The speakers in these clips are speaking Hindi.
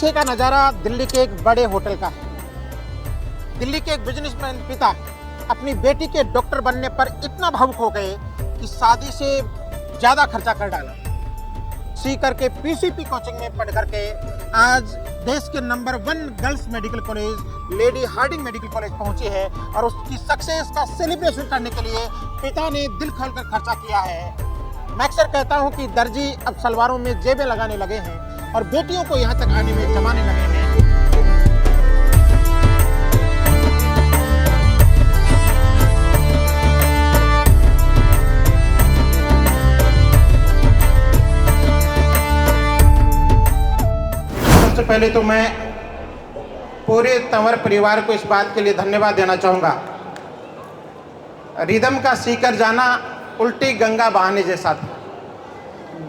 पीछे का नज़ारा दिल्ली के एक बड़े होटल का है। दिल्ली के एक बिजनेसमैन पिता अपनी बेटी के डॉक्टर बनने पर इतना भावुक हो गए कि शादी से ज़्यादा खर्चा कर डाला। सी करके पीसीपी कोचिंग में पढ़ करके आज देश के number 1 girls medical college lady Hardinge medical College पहुंची है और उसकी सक्सेस का सेलिब्रेशन करने के लिए पिता ने दिल खोलकर खर्चा किया है। मैं अक्सर कहता हूं कि दर्जी अब सलवारों में जेबें लगाने लगे हैं और बेटियों को यहां तक आने में जमाने लगे हैं। सबसे पहले तो मैं पूरे तंवर परिवार को इस बात के लिए धन्यवाद देना चाहूँगा। रिदम का सीकर जाना उल्टी गंगा बहाने जैसा था।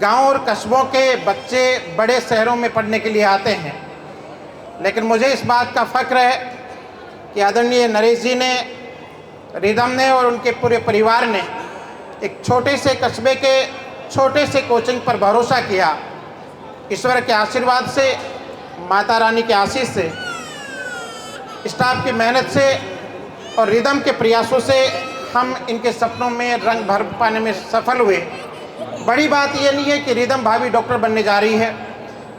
गांव और कस्बों के बच्चे बड़े शहरों में पढ़ने के लिए आते हैं, लेकिन मुझे इस बात का फ़ख्र है कि आदरणीय नरेश जी ने, रिदम ने और उनके पूरे परिवार ने एक छोटे से कस्बे के छोटे से कोचिंग पर भरोसा किया। ईश्वर के आशीर्वाद से, माता रानी के आशीष से, स्टाफ की मेहनत से और रिदम के प्रयासों से हम इनके सपनों में रंग भर पाने में सफल हुए। बड़ी बात यह नहीं है कि रिदम भाभी डॉक्टर बनने जा रही है,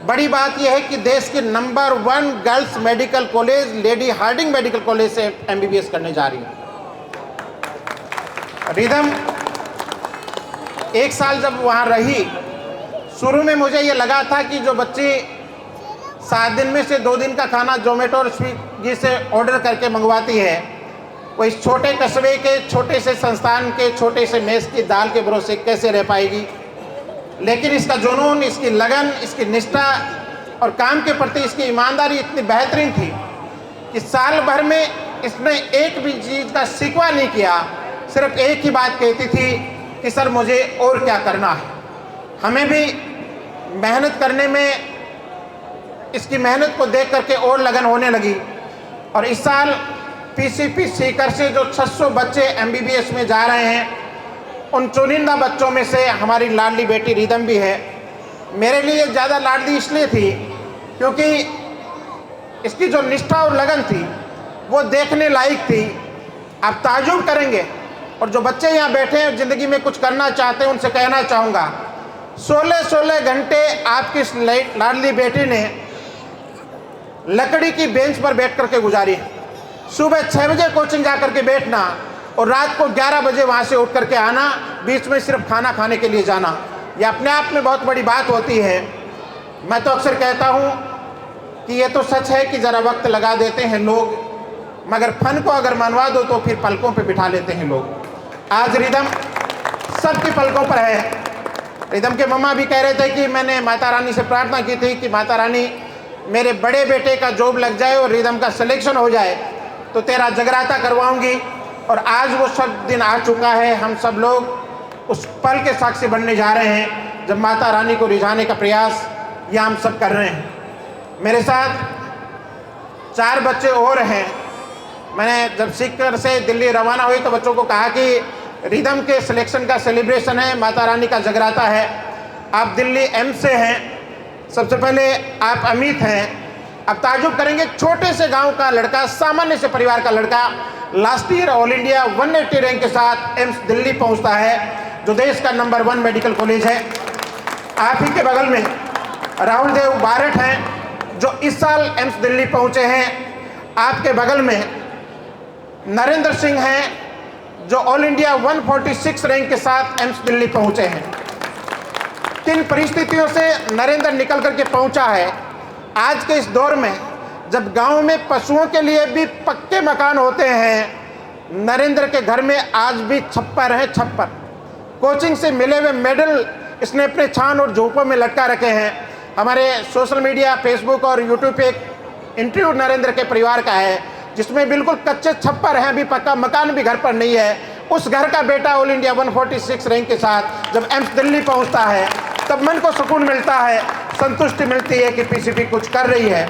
बड़ी बात यह है कि देश के number 1 girls medical college lady Hardinge medical college से MBBS करने जा रही है। रिदम 1 साल जब वहाँ रही, शुरू में मुझे ये लगा था कि जो बच्चे 7 दिन में से 2 दिन का खाना जोमेटो और स्विगी से ऑर्डर करके मंगवाती है, वो इस छोटे कस्बे के छोटे से संस्थान के छोटे से मेस की दाल के भरोसे कैसे रह पाएगी। लेकिन इसका जुनून, इसकी लगन, इसकी निष्ठा और काम के प्रति इसकी ईमानदारी इतनी बेहतरीन थी कि साल भर में इसने एक भी चीज़ का शिकवा नहीं किया। सिर्फ एक ही बात कहती थी कि सर मुझे और क्या करना है। हमें भी मेहनत करने में इसकी मेहनत को देख करके और लगन होने लगी और इस साल पीसीपी सीकर से जो 600 बच्चे MBBS में जा रहे हैं, उन चुनिंदा बच्चों में से हमारी लाडली बेटी रिदम भी है। मेरे लिए ज़्यादा लाडली इसलिए थी क्योंकि इसकी जो निष्ठा और लगन थी वो देखने लायक थी। आप ताजुब करेंगे। और जो बच्चे यहाँ बैठे हैं ज़िंदगी में कुछ करना चाहते हैं, उनसे कहना चाहूँगा, 16-16 घंटे आपकी इस लाडली बेटी ने लकड़ी की बेंच पर बैठ करके गुजारी। सुबह 6 बजे कोचिंग जा करके बैठना और रात को 11 बजे वहाँ से उठ करके आना, बीच में सिर्फ खाना खाने के लिए जाना, यह अपने आप में बहुत बड़ी बात होती है। मैं तो अक्सर कहता हूँ कि ये तो सच है कि ज़रा वक्त लगा देते हैं लोग, मगर फन को अगर मनवा दो तो फिर पलकों पे बिठा लेते हैं लोग। आज रिदम सबकी पलकों पर है। रिदम के मम्मा भी कह रहे थे कि मैंने माता रानी से प्रार्थना की थी कि माता रानी मेरे बड़े बेटे का जॉब लग जाए और रिदम का सिलेक्शन हो जाए तो तेरा जगराता करवाऊंगी। और आज वो सब दिन आ चुका है। हम सब लोग उस पल के साक्षी बनने जा रहे हैं जब माता रानी को रिझाने का प्रयास ये हम सब कर रहे हैं। मेरे साथ 4 बच्चे और हैं। मैंने जब सीकर से दिल्ली रवाना हुई तो बच्चों को कहा कि रिदम के सिलेक्शन का सेलिब्रेशन है, माता रानी का जगराता है। आप दिल्ली एम्स से हैं, सबसे पहले आप अमित हैं। अब ताजुब करेंगे, छोटे से गांव का लड़का, सामान्य से परिवार का लड़का last year all India 180 rank के साथ एम्स दिल्ली पहुंचता है, जो देश का नंबर 1 मेडिकल कॉलेज है। आप ही के बगल में राहुल देव बारठ हैं जो इस साल एम्स दिल्ली पहुंचे हैं। आपके बगल में नरेंद्र सिंह हैं जो ऑल इंडिया 146 रैंक के साथ एम्स दिल्ली पहुंचे हैं। किन परिस्थितियों से नरेंद्र निकल करके पहुंचा है। आज के इस दौर में जब गांव में पशुओं के लिए भी पक्के मकान होते हैं, नरेंद्र के घर में आज भी छप्पर है, छप्पर। कोचिंग से मिले हुए मेडल इसने अपने छान और झोंपों में लटका रखे हैं। हमारे सोशल मीडिया, फेसबुक और यूट्यूब पे एक इंटरव्यू नरेंद्र के परिवार का है जिसमें बिल्कुल कच्चे छप्पर हैं, अभी पक्का मकान भी घर पर नहीं है। उस घर का बेटा ऑल इंडिया 146 रैंक के साथ जब एम्स दिल्ली पहुंचता है तब मन को सुकून मिलता है, संतुष्टि मिलती है कि पीसीपी कुछ कर रही है।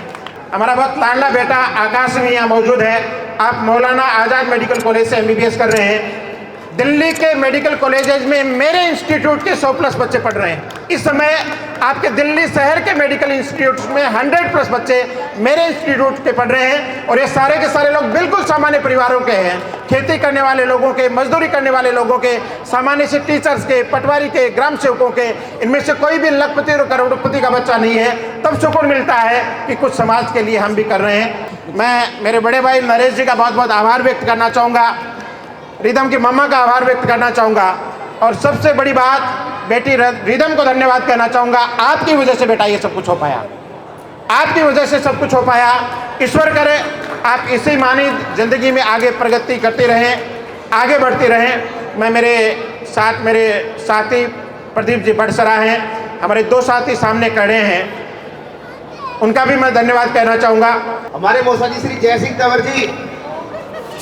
हमारा बहुत लाडला बेटा आकाश भी यहाँ मौजूद है। आप मौलाना आज़ाद मेडिकल कॉलेज से MBBS कर रहे हैं। दिल्ली के मेडिकल कॉलेजेस में मेरे इंस्टीट्यूट के 100+ बच्चे पढ़ रहे हैं। इस समय आपके दिल्ली शहर के मेडिकल इंस्टीट्यूट्स में 100+ बच्चे मेरे इंस्टीट्यूट के पढ़ रहे हैं। और ये सारे के सारे लोग बिल्कुल सामान्य परिवारों के हैं, खेती करने वाले लोगों के, मजदूरी करने वाले लोगों के, सामान्य से टीचर्स के, पटवारी के, ग्राम सेवकों के। इनमें से कोई भी लखपति और करोड़पति का बच्चा नहीं है। तब सुकून मिलता है कि कुछ समाज के लिए हम भी कर रहे हैं। मैं मेरे बड़े भाई नरेश जी का बहुत बहुत आभार व्यक्त करना चाहूँगा, रिदम की मम्मा का आभार व्यक्त करना चाहूँगा, और सबसे बड़ी बात बेटी रिदम को धन्यवाद कहना चाहूँगा। आपकी वजह से बेटा ये सब कुछ हो पाया, आपकी वजह से सब कुछ हो पाया। ईश्वर करे आप इसी मानी जिंदगी में आगे प्रगति करते रहें, आगे बढ़ती रहें। मैं मेरे साथी प्रदीप जी बड़सरा हैं, हमारे 2 साथी सामने खड़े हैं, उनका भी मैं धन्यवाद कहना चाहूँगा। हमारे मौसा जी श्री जय सिंह तंवर जी,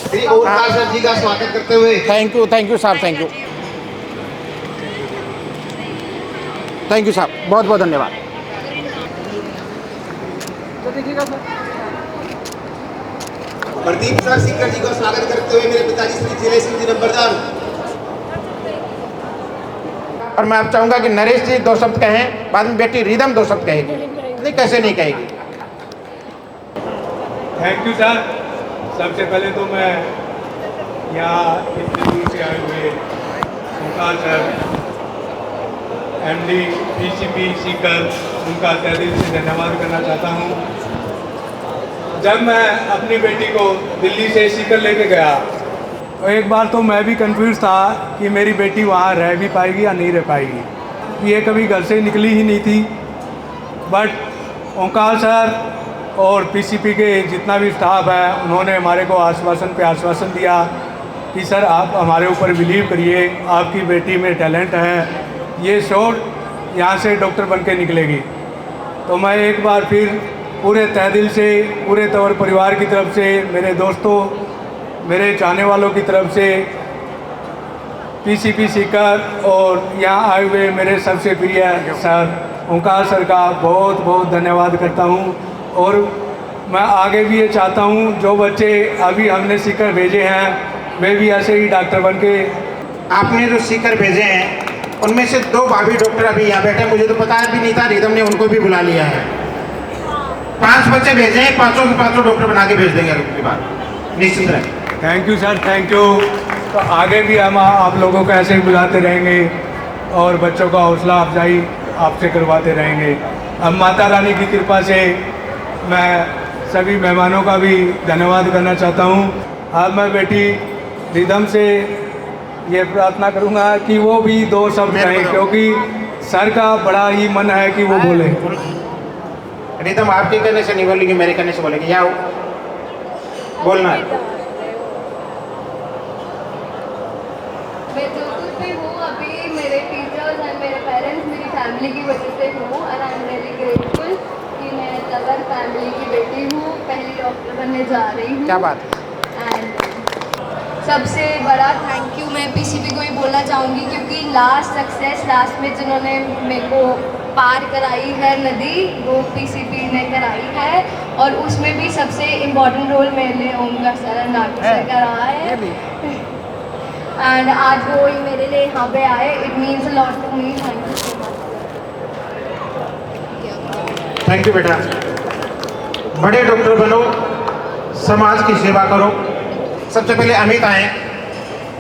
श्री ओमकार सर जी का स्वागत करते हुए थैंक यू साहब, थैंक यू साहब, बहुत बहुत धन्यवाद। प्रदीप सर सिंगर जी का स्वागत करते हुए मेरे पिताजी श्री जिले सिंह जी नंबरदार। और मैं अब चाहूँगा कि नरेश जी 2 शब्द कहें, बाद में बेटी रिदम 2 शब्द कहेगी। नहीं, कैसे नहीं कहेगी। Thank you sir. सबसे पहले तो मैं यहाँ इतनी दूर से आए हुए ओंकार सर, MD PCP सीकर, उनका तहे दिल से धन्यवाद करना चाहता हूँ। जब मैं अपनी बेटी को दिल्ली से सीकर लेके गया तो एक बार तो मैं भी कंफ्यूज था कि मेरी बेटी वहाँ रह भी पाएगी या नहीं रह पाएगी। ये कभी घर से निकली ही नहीं थी। बट ओंकार सर और PCP के जितना भी स्टाफ है, उन्होंने हमारे को आश्वासन पे आश्वासन दिया कि सर आप हमारे ऊपर बिलीव करिए, आपकी बेटी में टैलेंट है, ये श्योर यहाँ से डॉक्टर बन के निकलेगी। तो मैं एक बार फिर पूरे तहे दिल से, पूरे तंवर परिवार की तरफ से, मेरे दोस्तों, मेरे चाहने वालों की तरफ से, PCP सीकर और यहाँ आए हुए मेरे सबसे प्रिय सर ओंकार सर का बहुत बहुत धन्यवाद करता हूँ। और मैं आगे भी ये चाहता हूँ जो बच्चे अभी हमने सीकर भेजे हैं वे भी ऐसे ही डॉक्टर बन के। आपने जो सीकर भेजे हैं उनमें से 2 भाभी डॉक्टर अभी यहाँ बैठे, मुझे तो पता भी नहीं था, रिदम ने उनको भी बुला लिया है। 5 बच्चे भेजे हैं, 5 के 5 डॉक्टर बना के भेज देंगे अगली बार, निश्चित रहे। Thank you sir, thank you. तो आगे भी हम आप लोगों को ऐसे ही बुलाते रहेंगे और बच्चों का हौसला अफजाई आपसे करवाते रहेंगे। अब माता रानी की कृपा से मैं सभी मेहमानों का भी धन्यवाद करना चाहता हूँ। अब मैं बेटी रिदम से ये प्रार्थना करूँगा कि वो भी 2 शब्द कहें, क्योंकि सर का बड़ा ही मन है कि वो बोले। रिदम आपके कहने से नहीं बोलेगी, मेरे कहने से बोलेगी। या बोलना है। मैं जो कुछ भी हूँ अभी मेरे टीचर्स एंड मेरे पेरेंट्स, मेरी फैमिली की वजह से हूँ। And I am really grateful कि मैं तंवर फैमिली की बेटी हूँ, पहली डॉक्टर बनने जा रही हूँ। क्या बात है। एंड सबसे बड़ा थैंक यू मैं PCP को ही बोलना चाहूँगी, क्योंकि लास्ट में जिन्होंने मेरे को पार कराई है नदी, वो PCP ने कराई है। और उसमें भी सबसे इम्पोर्टेंट रोल मेरे Omkar sir and Naatu sir का रहा है। एंड आज वो ही मेरे लिए यहाँ पे आए, it means a lot to me. Thank you so much. Thank you बेटा। बड़े डॉक्टर बनो, समाज की सेवा करो। सबसे पहले अमित आए,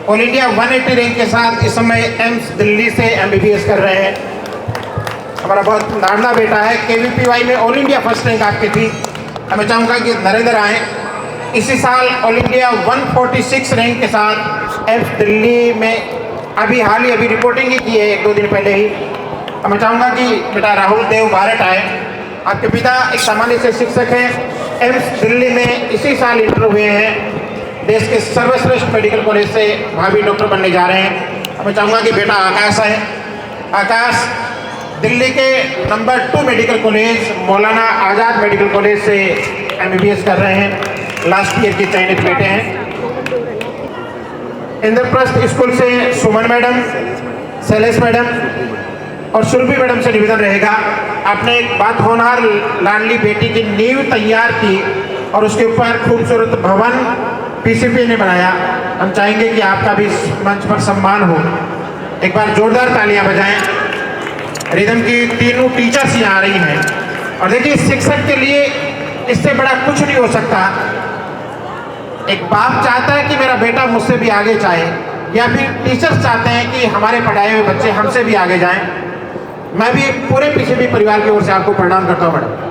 ऑल इंडिया 180 रैंक के साथ इस समय एम्स दिल्ली से MBBS कर रहे हैं। हमारा बहुत लाडला बेटा है, KVPY में ऑल इंडिया फर्स्ट रैंक आपकी थी। मैं चाहूँगा कि नरेंद्र आए, इसी साल ऑल इंडिया 146 रैंक के साथ एम्स दिल्ली में अभी रिपोर्टिंग ही की है 1-2 दिन पहले ही। मैं चाहूँगा कि बेटा राहुल देव भारत आए। आपके पिता एक सामान्य से शिक्षक हैं, एम्स दिल्ली में इसी साल इंटर हुए हैं। देश के सर्वश्रेष्ठ मेडिकल कॉलेज से भाभी डॉक्टर बनने जा रहे हैं। मैं चाहूँगा कि बेटा आकाश है। आकाश दिल्ली के नंबर 2 मेडिकल कॉलेज मौलाना आज़ाद मेडिकल कॉलेज से MBBS कर रहे हैं, लास्ट ईयर के चयनित बेटे हैं। इंद्रप्रस्थ स्कूल से सुमन मैडम, शैलेश मैडम और सुरभि मैडम से निवेदन रहेगा, आपने एक बात होनहार लाडली बेटी की नींव तैयार की और उसके ऊपर खूबसूरत भवन PCP ने बनाया। हम चाहेंगे कि आपका भी इस मंच पर सम्मान हो। एक बार जोरदार तालियां बजाएं। रिदम की तीनों टीचर्स यहाँ आ रही हैं और देखिए शिक्षक के लिए इससे बड़ा कुछ नहीं हो सकता। एक बाप चाहता है कि मेरा बेटा मुझसे भी आगे जाए, या फिर टीचर्स चाहते हैं कि हमारे पढ़ाए हुए बच्चे हमसे भी आगे जाएं। मैं भी पूरे पीछे भी परिवार की ओर से आपको प्रणाम करता हूँ मैडम।